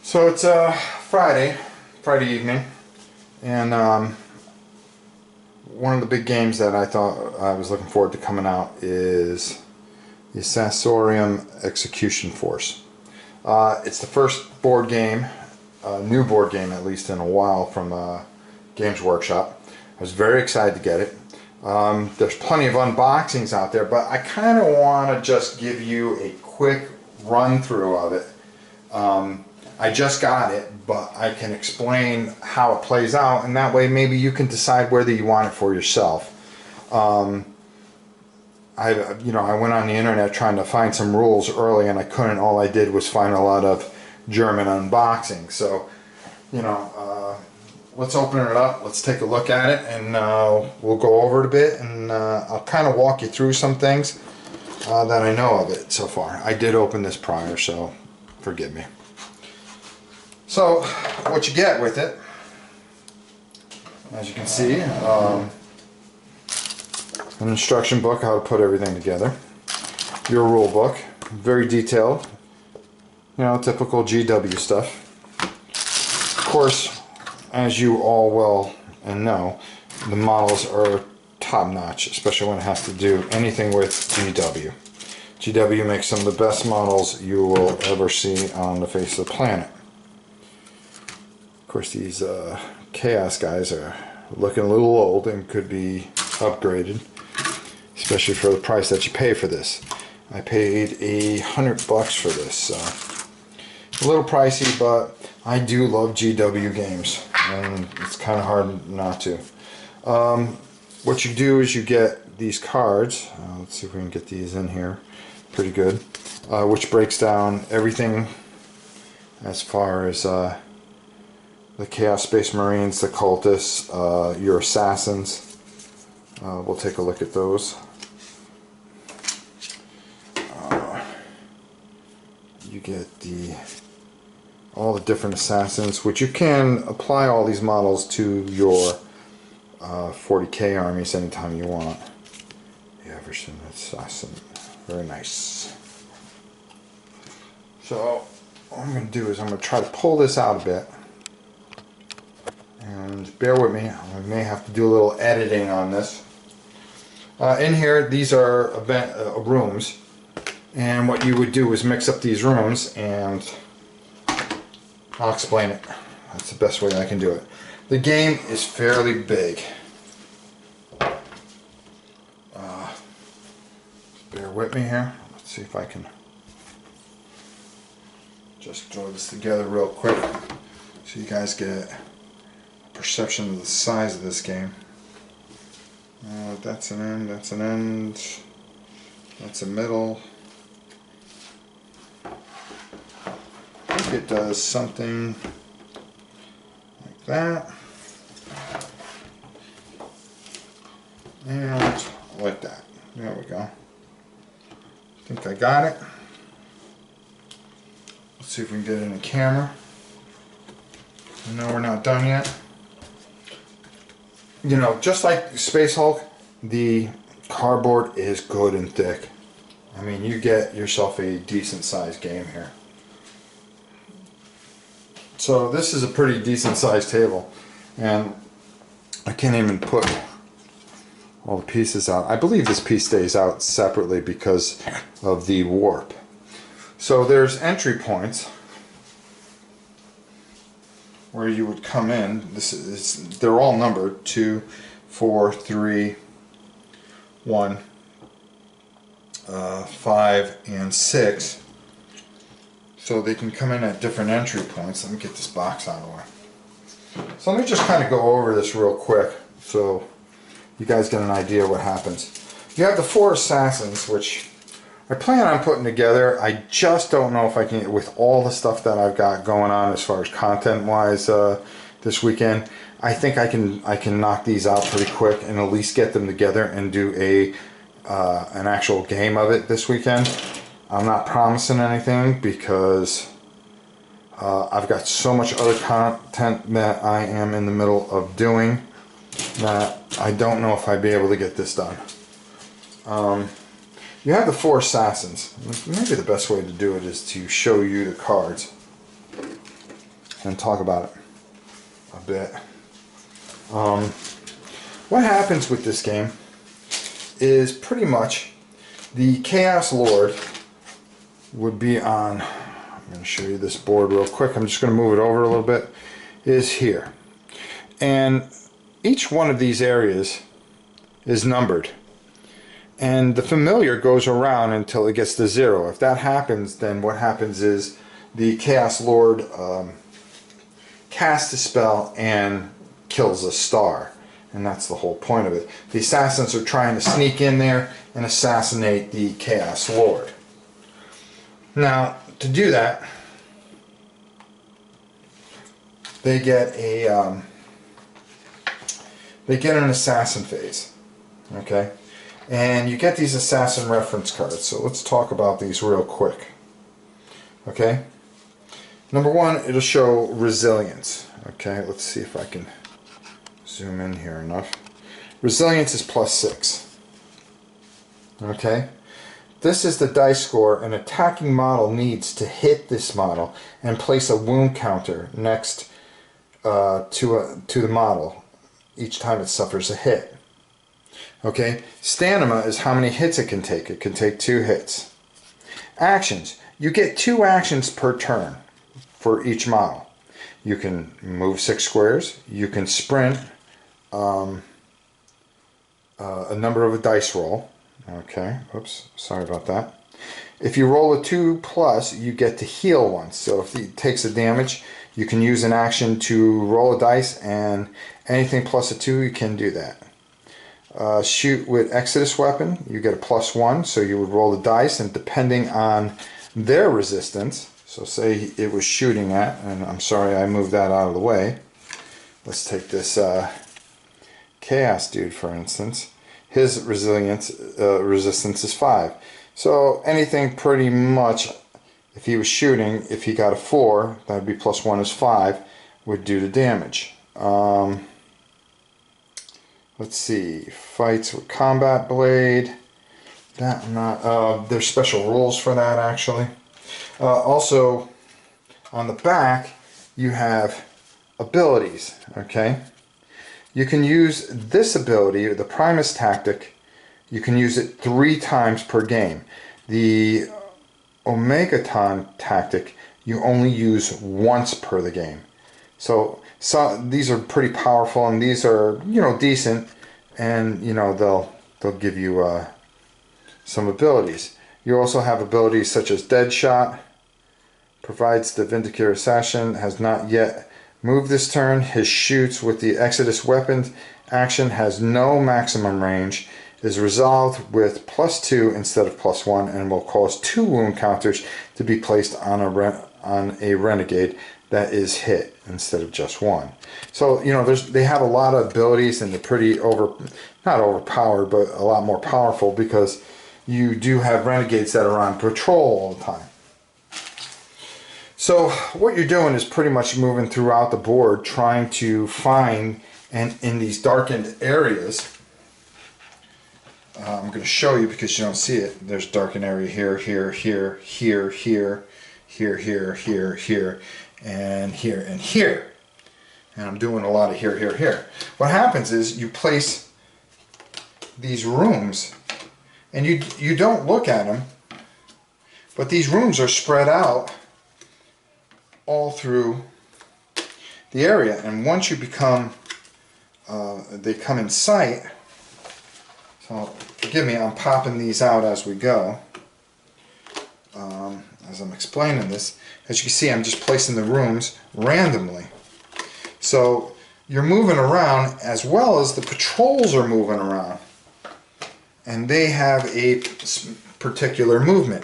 So it's Friday evening, and one of the big games that I thought I was looking forward to coming out is the Assassinorum Execution Force. It's the first board game, new board game at least in a while, from Games Workshop. I was very excited to get it. There's plenty of unboxings out there, but I kind of want to just give you a quick run through of it. I just got it, but I can explain how it plays out, and that way maybe you can decide whether you want it for yourself. I went on the internet trying to find some rules early, and I couldn't. All I did was find a lot of German unboxings. So, let's open it up. Let's take a look at it, and we'll go over it a bit, and I'll kind of walk you through some things that I know of it so far. I did open this prior, so forgive me. So, what you get with it, as you can see, an instruction book, how to put everything together, your rule book, very detailed, typical GW stuff. Of course, as you all well and know, the models are top-notch, especially when it has to do anything with GW. GW makes some of the best models you will ever see on the face of the planet. Of course, these Chaos guys are looking a little old and could be upgraded, especially for the price that you pay for this. I paid $100 for this, so a little pricey, but I do love GW games, and it's kind of hard not to. What you do is you get these cards. Let's see if we can get these in here. Pretty good. Which breaks down everything as far as the Chaos Space Marines, the cultists, your assassins. We'll take a look at those. You get all the different assassins, which you can apply all these models to your 40k armies anytime you want. The Everson Assassin, very nice. So what I'm going to do is I'm going to try to pull this out a bit. And bear with me, I may have to do a little editing on this. In here, these are rooms, and what you would do is mix up these rooms, and I'll explain it. That's the best way I can do it. The game is fairly big. Bear with me here. Let's see if I can just throw this together real quick so you guys get perception of the size of this game. That's an end, that's an end, that's a middle. I think it does something like that, and like that. There we go. I think I got it. Let's see if we can get it in the camera. No, we're not done yet. Just like Space Hulk, the cardboard is good and thick. I mean, you get yourself a decent sized game here. So this is a pretty decent sized table, and I can't even put all the pieces out. I believe this piece stays out separately because of the warp. So there's entry points where you would come in. They're all numbered: 2, 4, 3, 1, 5, and 6. So they can come in at different entry points. Let me get this box out of the way. So let me just kind of go over this real quick so you guys get an idea what happens. You have the 4 assassins, which I plan on putting together. I just don't know if I can, with all the stuff that I've got going on as far as content-wise this weekend. I think I can knock these out pretty quick and at least get them together and do an actual game of it this weekend. I'm not promising anything because I've got so much other content that I am in the middle of doing that I don't know if I'd be able to get this done. You have the 4 assassins. Maybe the best way to do it is to show you the cards. and talk about it a bit. What happens with this game is pretty much the Chaos Lord would be on, I'm going to show you this board real quick, I'm just going to move it over a little bit, is here. And each one of these areas is numbered. And the familiar goes around until it gets to 0. If that happens, then what happens is the Chaos Lord casts a spell and kills a star. And that's the whole point of it. The assassins are trying to sneak in there and assassinate the Chaos Lord. Now, to do that, they get an assassin phase. Okay? And you get these assassin reference cards. So let's talk about these real quick. Okay? Number 1, it'll show resilience. Okay, let's see if I can zoom in here enough. Resilience is +6. Okay? This is the dice score an attacking model needs to hit this model and place a wound counter next to the model each time it suffers a hit. Okay? Stamina is how many hits it can take. It can take 2 hits. Actions. You get 2 actions per turn for each model. You can move 6 squares. You can sprint a number of a dice roll. Okay, oops, sorry about that. If you roll a 2+, you get to heal once. So if it takes a damage, you can use an action to roll a dice, and anything plus a 2, you can do that. Shoot with Exodus weapon, you get a +1, so you would roll the dice, and depending on their resistance, so say it was shooting at, and I'm sorry I moved that out of the way. Let's take this Chaos dude for instance. His resistance is 5. So anything pretty much, if he was shooting, if he got a 4, that would be +1 is 5, would do the damage. Let's see, fights with combat blade. That I'm not. There's special rules for that actually. Also, on the back, you have abilities. Okay. You can use this ability, the Primus tactic. You can use it 3 times per game. The Omegaton tactic, you only use once per the game. So these are pretty powerful, and these are, you know, decent, and you know they'll give you some abilities. You also have abilities such as Deadshot. Provides the Vindicator Assassin has not yet moved this turn. His shoots with the Exodus weapon action has no maximum range. Is resolved with +2 instead of +1, and will cause 2 wound counters to be placed on a renegade that is hit instead of just 1. So you know they have a lot of abilities, and they're pretty not overpowered, but a lot more powerful, because you do have renegades that are on patrol all the time. So what you're doing is pretty much moving throughout the board, trying to find, and in these darkened areas, I'm going to show you because you don't see it. There's darkened area here, here, here, here, here, here, here, here, here, and here, and here. And I'm doing a lot of here, here, here. What happens is you place these rooms, and you don't look at them, but these rooms are spread out all through the area, and once you become they come in sight. So forgive me, I'm popping these out as we go, as I'm explaining this. As you can see, I'm just placing the rooms randomly, so you're moving around as well as the patrols are moving around, and they have a particular movement.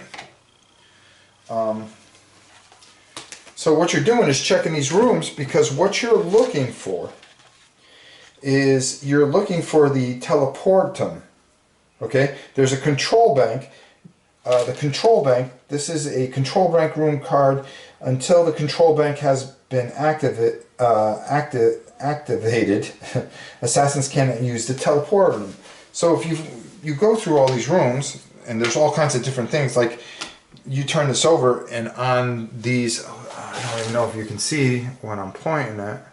So what you're doing is checking these rooms, because what you're looking for is you're looking for the teleportum. Okay, there's a control bank. The control bank, this is a control bank room card. Until the control bank has been activated, assassins cannot use the teleportum. So if you go through all these rooms, and there's all kinds of different things, like you turn this over, and on these, I don't even know if you can see what I'm pointing at.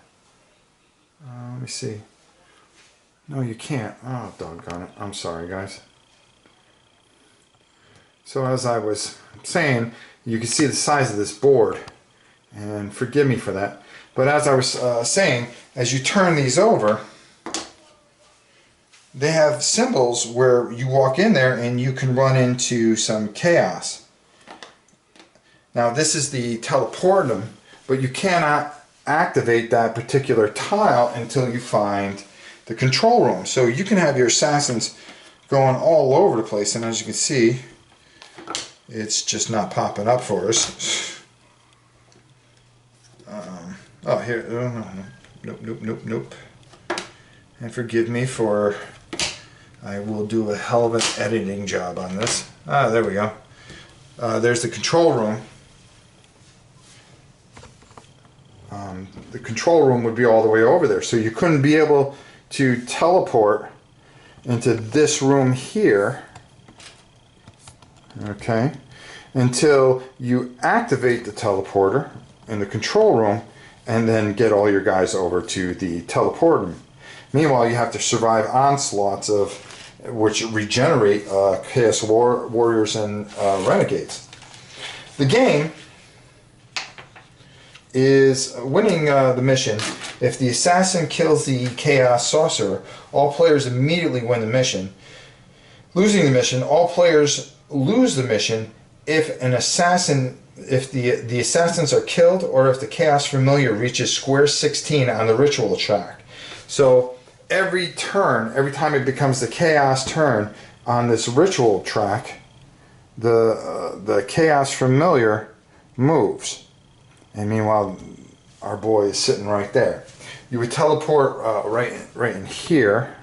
Let me see. No, you can't. Oh, doggone it. I'm sorry, guys. So as I was saying, you can see the size of this board. And forgive me for that. But as I was saying, as you turn these over, they have symbols where you walk in there and you can run into some chaos. Now this is the teleportum, but you cannot activate that particular tile until you find the control room. So you can have your assassins going all over the place, and as you can see, it's just not popping up for us. Oh, here, nope. And forgive me for, I will do a hell of an editing job on this. Ah, there we go. There's the control room. The control room would be all the way over there, so you couldn't be able to teleport into this room here, okay, until you activate the teleporter in the control room and then get all your guys over to the teleportum. Meanwhile, you have to survive onslaughts of which regenerate Chaos Warriors and Renegades. The game is winning the mission. If the assassin kills the Chaos Sorcerer, all players immediately win the mission. Losing the mission, all players lose the mission if the assassins are killed, or if the Chaos Familiar reaches square 16 on the ritual track. So every turn, every time it becomes the Chaos turn on this ritual track, the Chaos Familiar moves. And meanwhile, our boy is sitting right there. You would teleport right in here.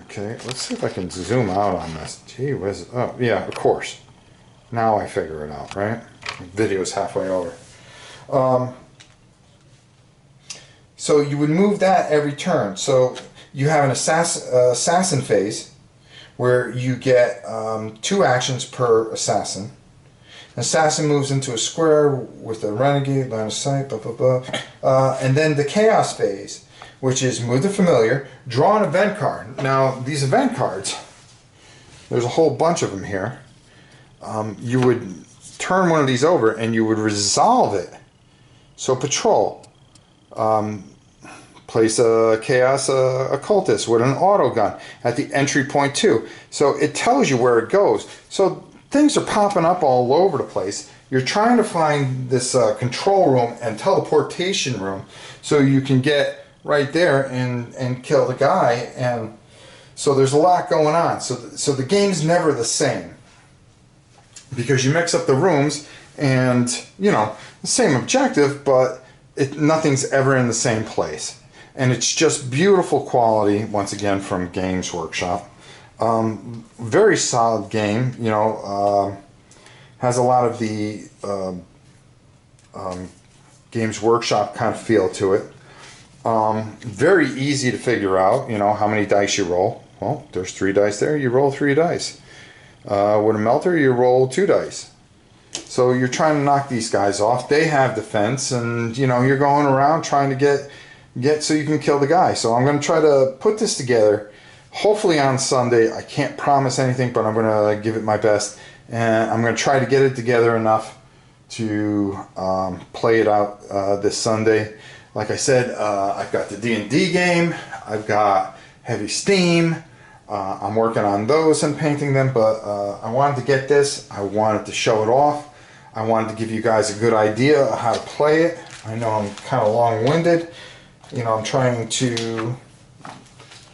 Okay, let's see if I can zoom out on this. Gee whiz. Oh, yeah, of course. Now I figure it out, right? The video's halfway over. So you would move that every turn. So you have an assassin phase where you get 2 actions per assassin. An assassin moves into a square with a renegade, line of sight, blah, blah, blah. And then the chaos phase, which is move the familiar, draw an event card. Now, these event cards, there's a whole bunch of them here. You would turn one of these over and you would resolve it. So patrol. Place a chaos occultist with an auto gun at the entry point 2. So it tells you where it goes. So things are popping up all over the place. You're trying to find this control room and teleportation room so you can get right there and kill the guy. And so there's a lot going on. So the game's never the same, because you mix up the rooms and, you know, the same objective, but nothing's ever in the same place. And it's just beautiful quality, once again, from Games Workshop. Very solid game, you know, has a lot of the Games Workshop kind of feel to it. Very easy to figure out, you know, how many dice you roll. Well, there's 3 dice there, you roll 3 dice. With a melter, you roll 2 dice. So you're trying to knock these guys off. They have defense, and, you know, you're going around trying to get so you can kill the guy. So I'm going to try to put this together, hopefully on Sunday. I can't promise anything, but I'm going to give it my best, and I'm going to try to get it together enough to play it out this Sunday. Like I said, I've got the D&D game, I've got Heavy Steam, I'm working on those and painting them, but I wanted to get this, I wanted to show it off, I wanted to give you guys a good idea of how to play it. I know I'm kind of long-winded. You know, I'm trying to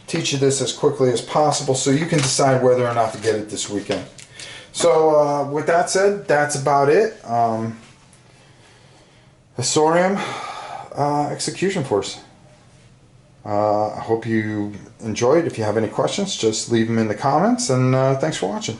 teach you this as quickly as possible so you can decide whether or not to get it this weekend. So with that said, that's about it. Assassinorum Execution Force. I hope you enjoyed. If you have any questions, just leave them in the comments, and thanks for watching.